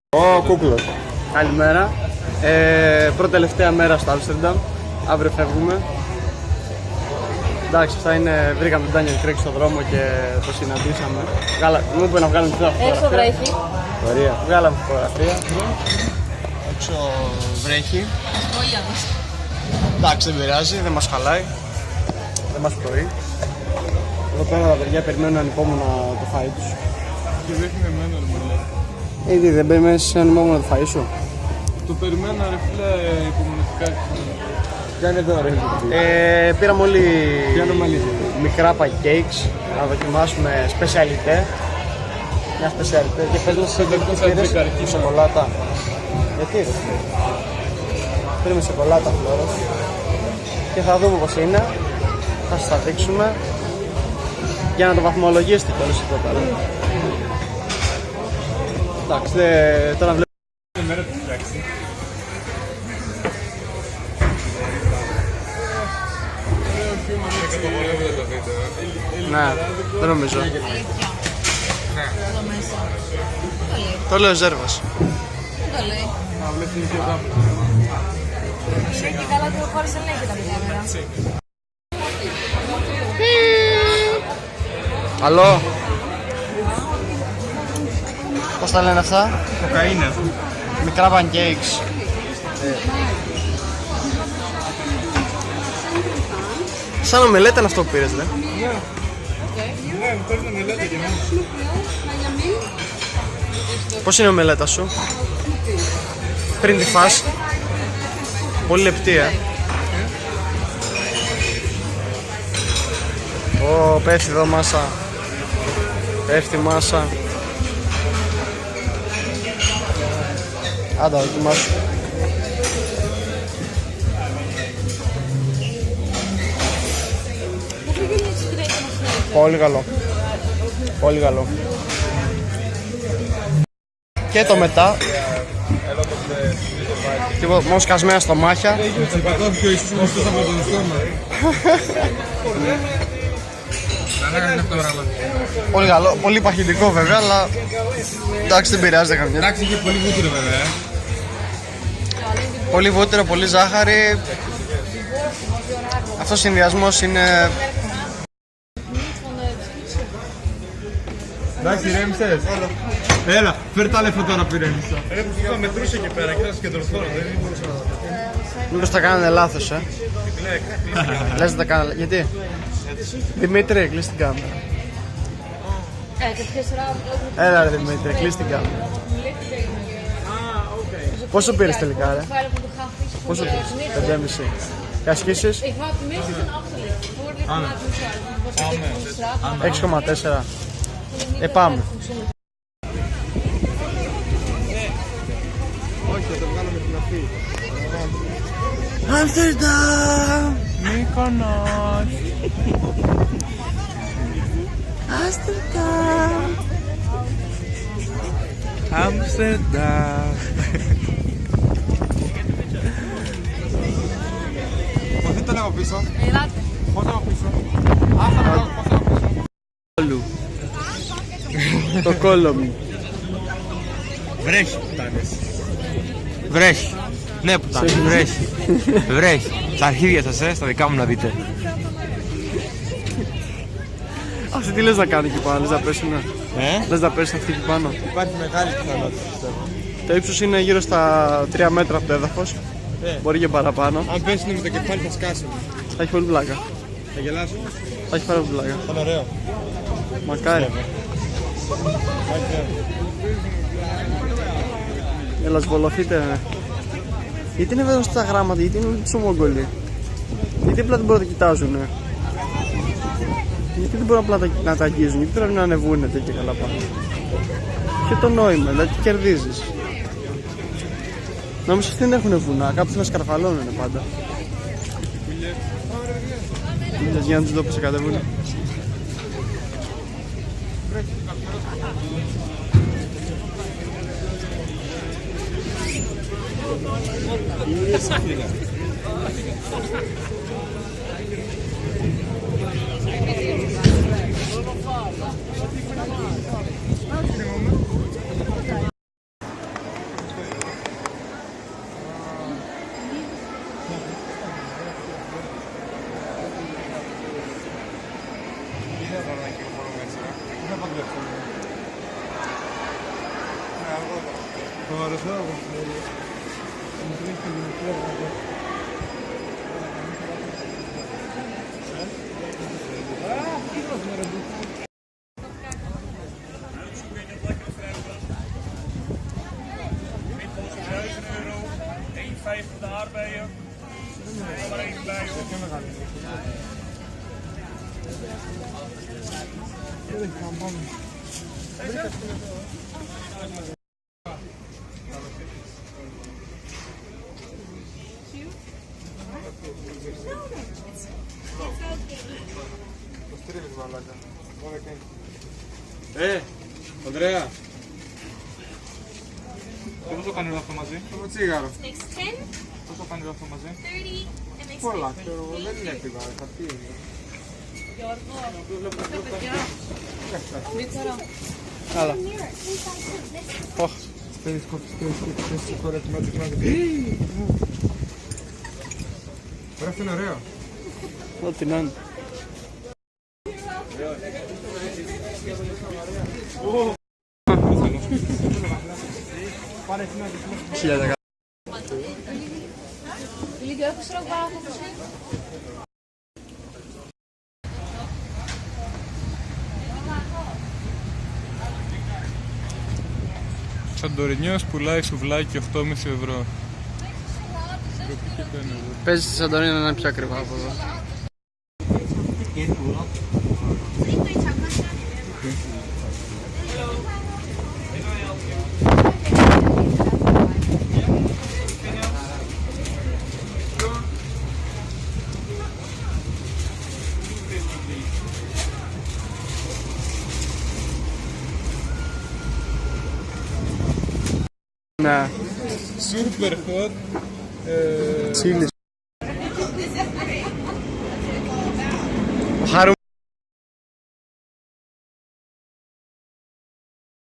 Ο Κούκλος. Καλημέρα. Πρώτη τελευταία μέρα στο Άμστερνταμ. Αύριο φεύγουμε. Εντάξει, αυτά είναι. Βρήκαμε τον Ντάνιελ Κρέικ στον δρόμο και το συναντήσαμε. Μου είπε να βγάλουμε την φωτογραφία. Έξω βρέχει. Ωραία. Βγάλαμε φωτογραφία. Έξω βρέχει. Εντάξει, δεν πειράζει, δεν μας χαλάει. Δεν μας πρωί. Εδώ πέρα τα παιδιά περιμένουν ανυπόμονα το φαΐ τους. Και δείχνει εμένα ρε μαλάκα. Ήδη δεν περιμένεις ανυπόμονα το φαΐ σου. Το περιμένω ρε φίλε υπομονετικά. Κάνε εδώ ρε. Πήραμε όλοι μικρά pancakes να δοκιμάσουμε σπεσιαλιτέ. Μια σπεσιαλιτέ και πες μας τι πήρες. Σοκολάτα. Γιατί ρε. Πήραμε σοκολάτα φλόρος. Και θα δούμε πως είναι. Θα σας τα δείξουμε. Για να το βαθμολογήσετε κιόλας εδώ πέρα. Εντάξει, τώρα βλέπουμε. Ναι, δεν νομίζω. Το λέει ο Ζέρβας. Το λέει. Και καλά του χωρίς ελέγχει τα παιδιά. Αλλό. Πώς τα λένε αυτά? Κοκαίνε. Μικρά pancakes. Σαν ομελέτα είναι αυτό που πήρες, ρε. Ναι, παίρνω μελέτα και εμένα. Πώς είναι η ομελέτα σου? Πριν τη φας. Πολύ λεπτή, Ω, πέφτει εδώ μάσα. Πέφτει μάσα. Άντα, δοκιμάσου. Πολύ καλό. Πολύ καλό. Και το μετά. Τίποτα, μόνο σκασμένα στο μάχια. Τσιπατώθηκε ο Ιησούς Χριστός από τον στόμα. Πολύ καλό, πολύ παχυντικό βέβαια, αλλά εντάξει δεν πειράζει, δεν καμιά. Εντάξει και πολύ βούτυρο βέβαια. Πολύ βούτυρο, πολύ ζάχαρη. Αυτός ο συνδυασμός είναι... Εντάξει, ηρέμησες. Έλα, φέρ τα λεφτά τώρα που ηρέμησα. Θα μετρούσε εκεί πέρα και θα συγκεντρωθώ. Δεν μπορούσα να δω. Μήπως τα κάνανε λάθος, Λες να τα κάνανε, γιατί? Δημήτρη, κλείς την κάμερα. Έλα ρε Δημήτρη, κλείς την κάμερα. Πόσο πήρες τελικά, ρε? Πόσο πήρες? 5,5. Και ασκήσεις? 6,4. Πάμε. Όχι, θα το βγάλουμε την αφή. Άμστερνταμ! Μύκονος. Άμστερνταμ! Άμστερνταμ. Πώς ήταν από πίσω? Ελάτε. Πώς από πίσω? Άστα να δω πώς από πίσω. Το κόλλο μου. Βρέχει πουτάνες. Βρέχει. Ναι πουτάνες, βρέχει. Βρέχει. Στα αρχίδια σας, στα δικά μου να δείτε. Αυτή τι λες να κάνει εκεί πάνω, λες να πέσουνε? Λες να πέσουν αυτοί εκεί πάνω? Υπάρχει μεγάλη πιθανότητα πιστεύω. Το ύψος είναι γύρω στα 3 μέτρα από το έδαφος. Μπορεί και παραπάνω. Αν πέσουν με το κεφάλι θα σκάσουν. Θα έχει πολύ πλάκα. Θα γελάσουν. Θα έχει πάρα πολύ πλάκα. Θα είναι ωραίο. Μακάρι. Έλα σβολωθείτε. Γιατί είναι βέβαια στα γράμματα, γιατί είναι τόσο μόγκολοι. Γιατί απλά δεν μπορούν να τα κοιτάζουνε. Γιατί δεν μπορούν απλά να τα αγγίζουν, γιατί πρέπει να ανεβούνε και καλά πάνω. Και το νόημα, δηλαδή τι κερδίζεις. Νόμιζα ότι δεν έχουν βουνά, κάποιοι να σκαρφαλώνουνε πάντα. Για να τους δω πως κατεβούνε. Ανδρέα. Και πόσο κάνει όλο αυτό μαζί? Το τσίγαρο. Next 10, Πόσο κάνει όλο αυτό μαζί? 30, and next Πολλά, ξέρω, δεν είναι έτοιμα, θα τι είναι. Άλλα. Ωραία, αυτό είναι ωραίο. Ό,τι να είναι. Χιλιάδες. Λίγο έξω παράδοση. Σαντορινιός πουλάει σουβλάκι 8,5 ευρώ. Παίζει στη Σαντορίνη να είναι πιο ακριβά από εδώ. Ναι. Super hot. Τσίλις.